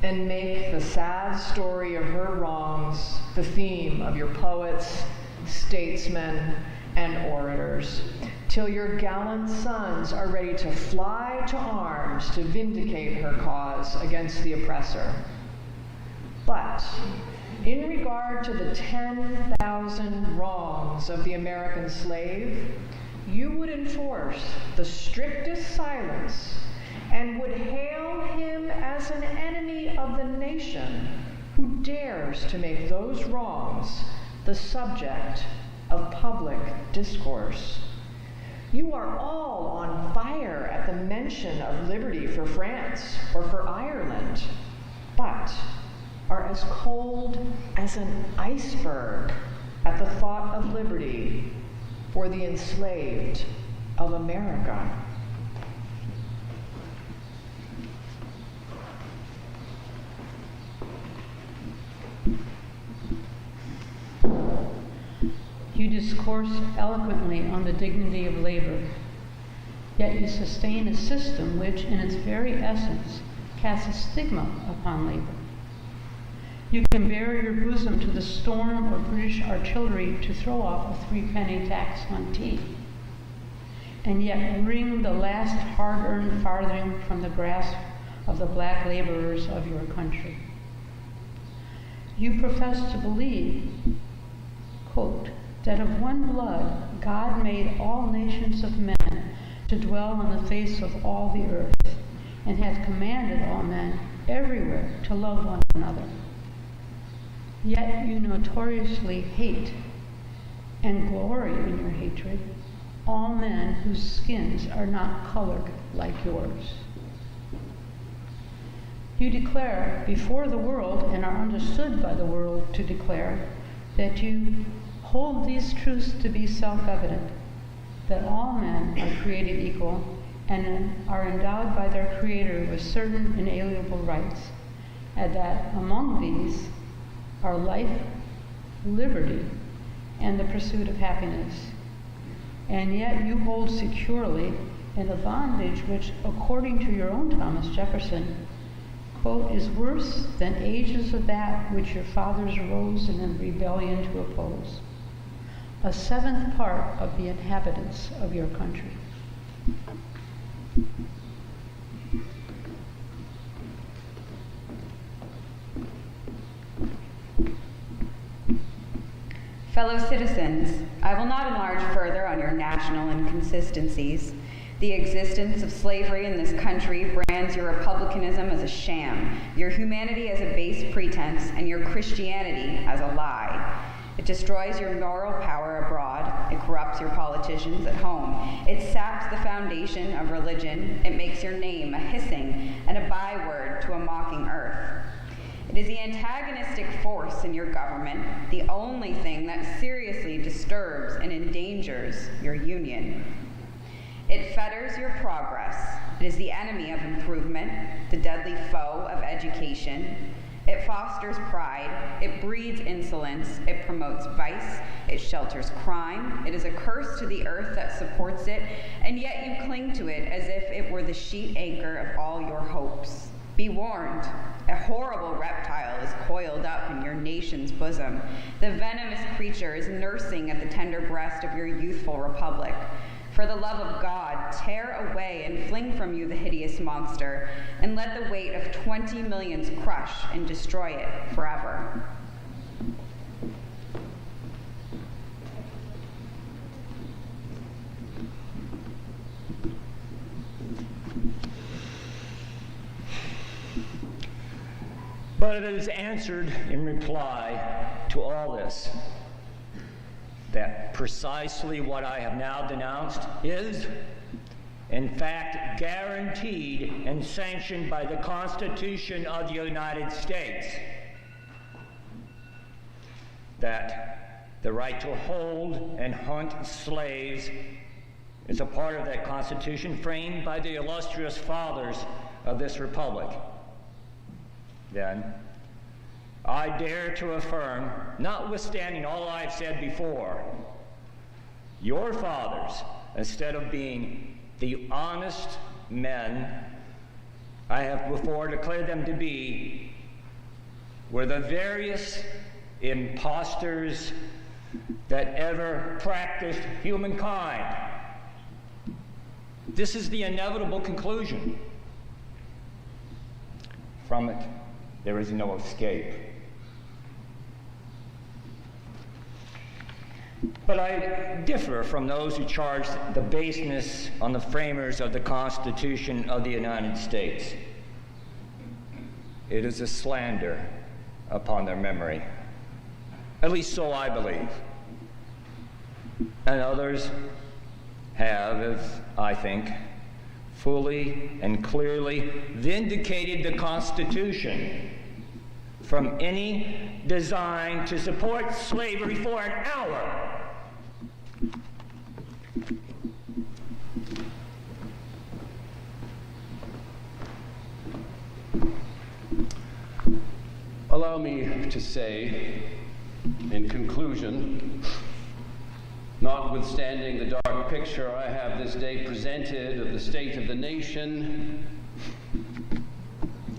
and make the sad story of her wrongs the theme of your poets, statesmen, and orators, till your gallant sons are ready to fly to arms to vindicate her cause against the oppressor. But in regard to the 10,000 wrongs of the American slave, you would enforce the strictest silence and would hail him as an enemy of the nation who dares to make those wrongs the subject of public discourse. You are all on fire at the mention of liberty for France or for Ireland, but are as cold as an iceberg at the thought of liberty for the enslaved of America. You discourse eloquently on the dignity of labor, yet you sustain a system which, in its very essence, casts a stigma upon labor. You can bare your bosom to the storm of British artillery to throw off a 3-penny tax on tea, and yet wring the last hard-earned farthing from the grasp of the black laborers of your country. You profess to believe, quote, that of one blood God made all nations of men to dwell on the face of all the earth, and hath commanded all men everywhere to love one another. Yet you notoriously hate and glory in your hatred all men whose skins are not colored like yours. You declare before the world, and are understood by the world to declare, that you hold these truths to be self-evident, that all men are created equal and are endowed by their Creator with certain inalienable rights, and that among these are life, liberty, and the pursuit of happiness. And yet you hold securely in a bondage which, according to your own Thomas Jefferson, quote, is worse than ages of that which your fathers rose in rebellion to oppose, a seventh part of the inhabitants of your country. Fellow citizens, I will not enlarge further on your national inconsistencies. The existence of slavery in this country brands your republicanism as a sham, your humanity as a base pretense, and your Christianity as a lie. It destroys your moral power abroad. It corrupts your politicians at home. It saps the foundation of religion. It makes your name a hissing and a byword to a mocking earth. It is the antagonistic force in your government, the only thing that seriously disturbs and endangers your union. It fetters your progress. It is the enemy of improvement, the deadly foe of education. It fosters pride. It breeds insolence. It promotes vice. It shelters crime. It is a curse to the earth that supports it, and yet you cling to it as if it were the sheet anchor of all your hopes. Be warned. A horrible reptile is coiled up in your nation's bosom. The venomous creature is nursing at the tender breast of your youthful republic. For the love of God, tear away and fling from you the hideous monster, and let the weight of 20 millions crush and destroy it forever. But it is answered in reply to all this that precisely what I have now denounced is, in fact, guaranteed and sanctioned by the Constitution of the United States. That the right to hold and hunt slaves is a part of that Constitution framed by the illustrious fathers of this republic. Then, I dare to affirm, notwithstanding all I've said before, your fathers, instead of being the honest men I have before declared them to be, were the veriest impostors that ever practiced humankind. This is the inevitable conclusion. From it, there is no escape. But I differ from those who charge the baseness on the framers of the Constitution of the United States. It is a slander upon their memory. At least so I believe. And others have, as I think, fully and clearly vindicated the Constitution from any design to support slavery for an hour. Allow me to say, in conclusion, notwithstanding the dark picture I have this day presented of the state of the nation,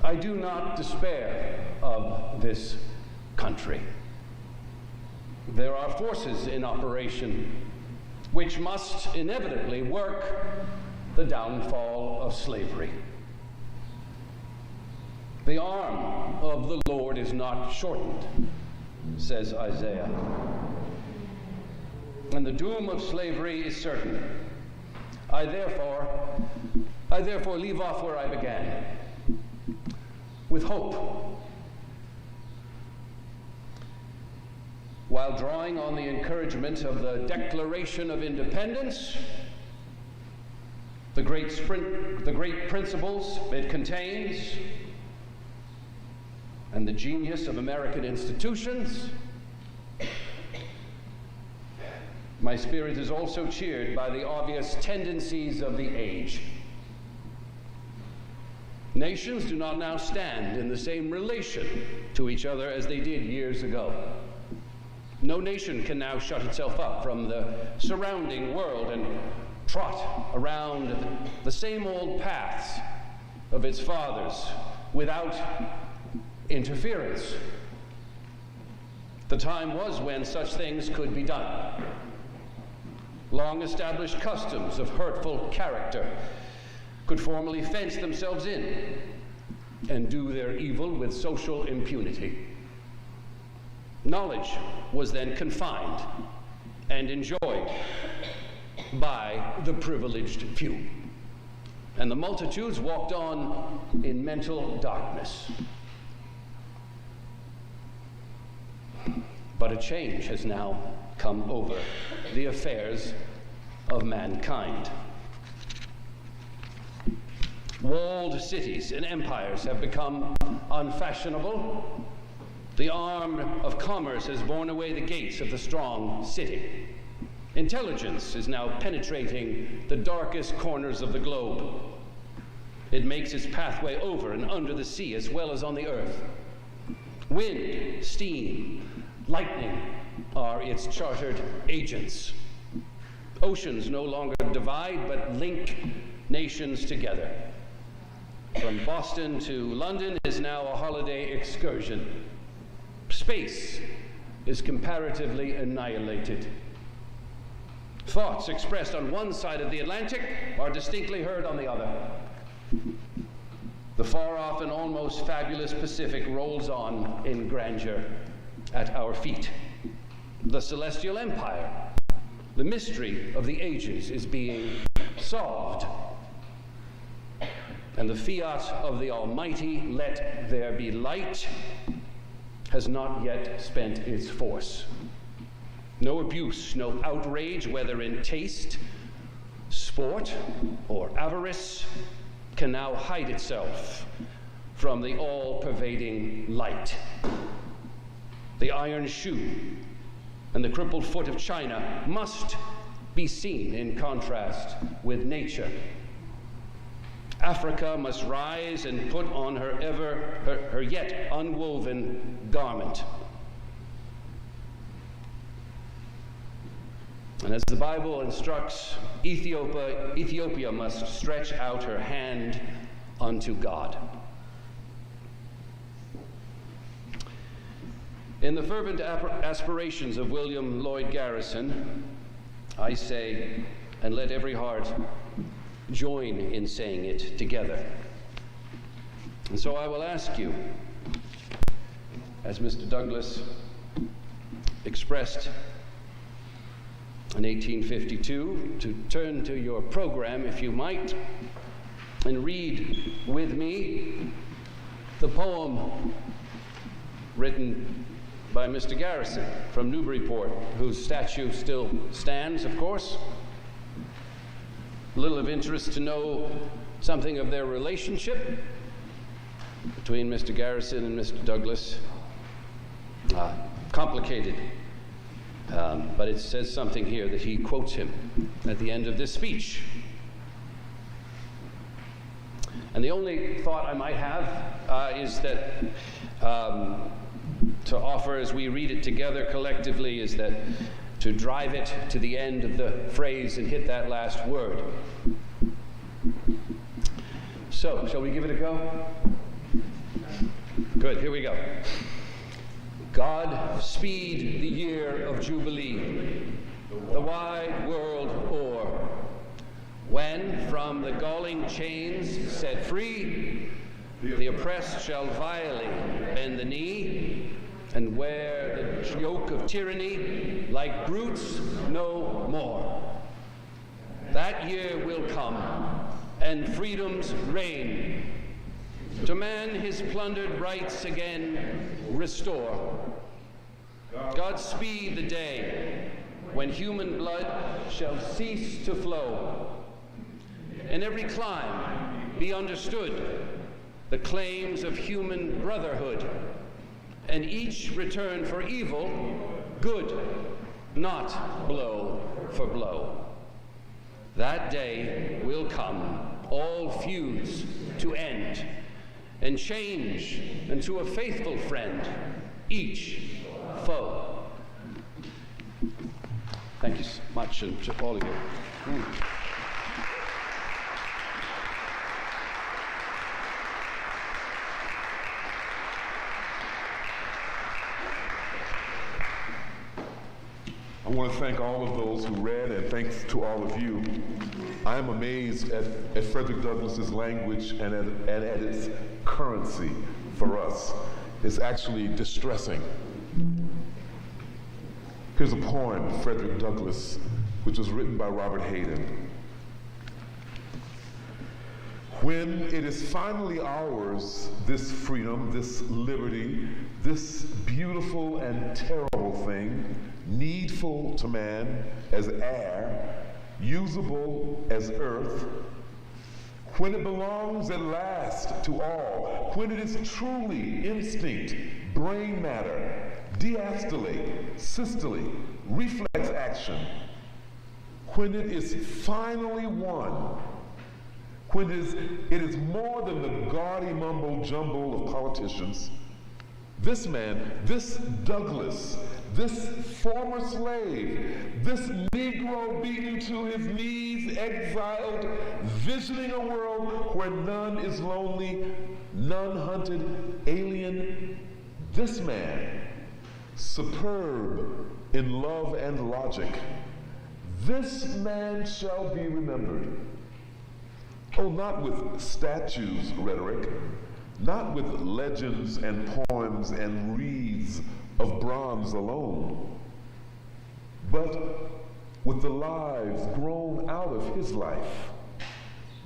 I do not despair of this country. There are forces in operation which must inevitably work the downfall of slavery. The arm of the Lord is not shortened, says Isaiah. And the doom of slavery is certain. I therefore leave off where I began, with hope. While drawing on the encouragement of the Declaration of Independence, the great principles it contains, and the genius of American institutions, my spirit is also cheered by the obvious tendencies of the age. Nations do not now stand in the same relation to each other as they did years ago. No nation can now shut itself up from the surrounding world and trot around the same old paths of its fathers without interference. The time was when such things could be done. Long-established customs of hurtful character could formally fence themselves in and do their evil with social impunity. Knowledge was then confined and enjoyed by the privileged few, and the multitudes walked on in mental darkness. But a change has now come over the affairs of mankind. Walled cities and empires have become unfashionable. The arm of commerce has borne away the gates of the strong city. Intelligence is now penetrating the darkest corners of the globe. It makes its pathway over and under the sea as well as on the earth. Wind, steam, lightning are its chartered agents. Oceans no longer divide but link nations together. From Boston to London is now a holiday excursion. Space is comparatively annihilated. Thoughts expressed on one side of the Atlantic are distinctly heard on the other. The far-off and almost fabulous Pacific rolls on in grandeur at our feet. The celestial empire, the mystery of the ages, is being solved. And the fiat of the Almighty, "Let there be light," has not yet spent its force. No abuse, no outrage, whether in taste, sport, or avarice, can now hide itself from the all-pervading light. The iron shoe and the crippled foot of China must be seen in contrast with nature. Africa must rise and put on her yet unwoven garment. And as the Bible instructs, Ethiopia must stretch out her hand unto God. In the fervent aspirations of William Lloyd Garrison, I say, and let every heart join in saying it together. And so I will ask you, as Mr. Douglas expressed in 1852, to turn to your program, if you might, and read with me the poem written by Mr. Garrison from Newburyport, whose statue still stands, of course. A little of interest to know something of their relationship between Mr. Garrison and Mr. Douglas. Complicated, but it says something here that he quotes him at the end of this speech. And the only thought I might have is that to offer as we read it together collectively is that to drive it to the end of the phrase and hit that last word. So, shall we give it a go? Good, here we go. God speed the year of Jubilee, the wide world o'er, when from the galling chains set free, the oppressed shall vilely bend the knee, and wear the yoke of tyranny like brutes no more. That year will come, and freedom's reign. To man his plundered rights again restore. God speed the day when human blood shall cease to flow. In every clime be understood the claims of human brotherhood, and each return for evil good, not blow for blow. That day will come, all feuds to end, and change into a faithful friend, each foe. Thank you so much, and to all of you. I want to thank all of those who read, and thanks to all of you. I am amazed at Frederick Douglass's language and at its currency for us. It's actually distressing. Here's a poem, Frederick Douglass, which was written by Robert Hayden. When it is finally ours, this freedom, this liberty, this beautiful and terrible thing, needful to man as air, usable as earth, when it belongs at last to all, when it is truly instinct, brain matter, diastole, systole, reflex action, when it is finally won, when it is more than the gaudy mumbo-jumbo of politicians, this man, this Douglass, this former slave, this Negro beaten to his knees, exiled, visioning a world where none is lonely, none hunted, alien, this man, superb in love and logic, this man shall be remembered. Oh, not with statues, rhetoric, not with legends and poems and wreaths of bronze alone, but with the lives grown out of his life,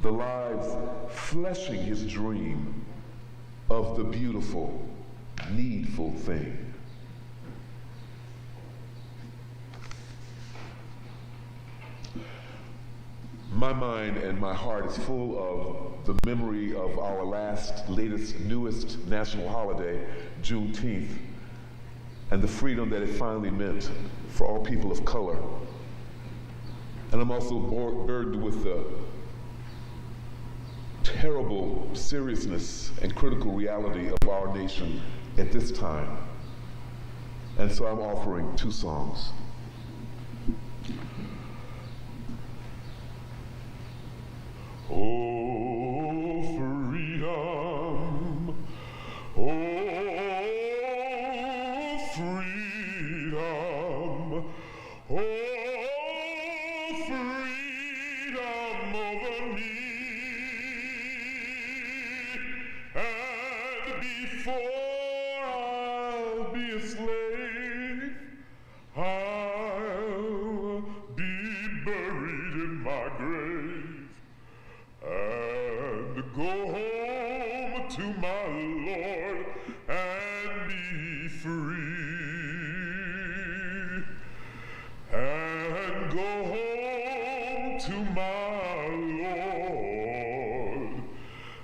the lives fleshing his dream of the beautiful, needful thing. My mind and my heart is full of the memory of our latest, newest national holiday, Juneteenth, and the freedom that it finally meant for all people of color. And I'm also burdened with the terrible seriousness and critical reality of our nation at this time. And so I'm offering two songs. Oh, freedom, oh, freedom, oh, freedom over me. And before I'll be a slave, I'll be buried in my grave. And go home to my Lord and be free. And go home to my Lord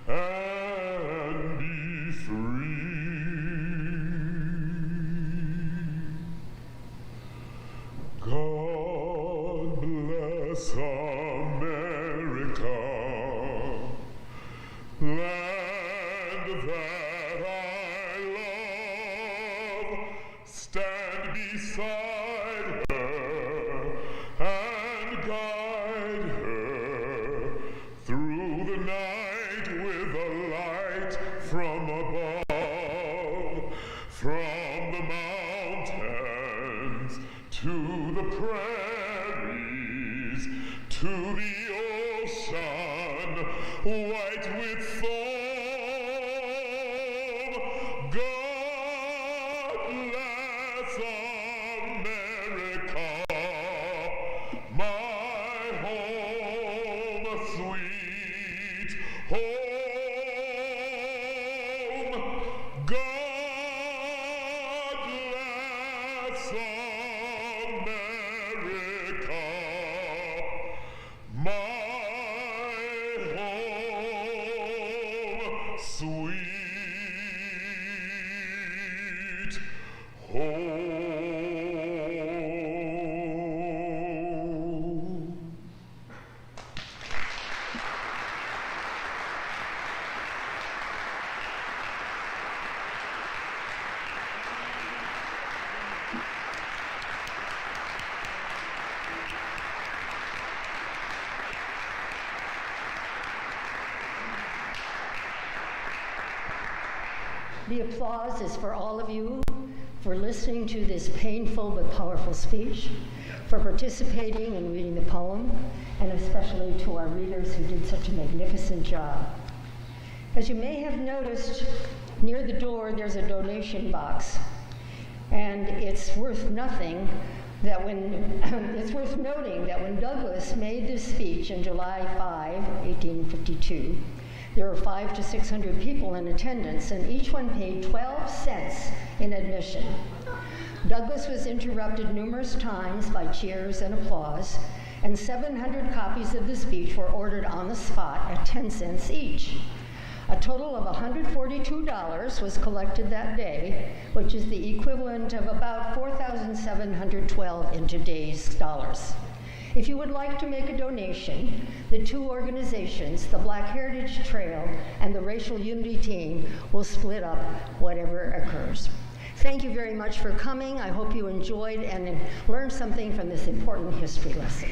and be free. God bless America, land that I love. Stand beside her and guide her through the night with a light from above, from the mountains to the prairies, to the ocean, white with foam. God bless America, my home. sweet home. The applause is for all of you for listening to this painful but powerful speech, for participating and reading the poem, and especially to our readers who did such a magnificent job. As you may have noticed, near the door there's a donation box, and it's worth noting that when Douglas made this speech in July 5, 1852, there were 500 to 600 people in attendance, and each one paid 12 cents in admission. Douglas was interrupted numerous times by cheers and applause, and 700 copies of the speech were ordered on the spot at 10 cents each. A total of $142 was collected that day, which is the equivalent of about $4,712 in today's dollars. If you would like to make a donation, the two organizations, the Black Heritage Trail and the Racial Unity Team, will split up whatever occurs. Thank you very much for coming. I hope you enjoyed and learned something from this important history lesson.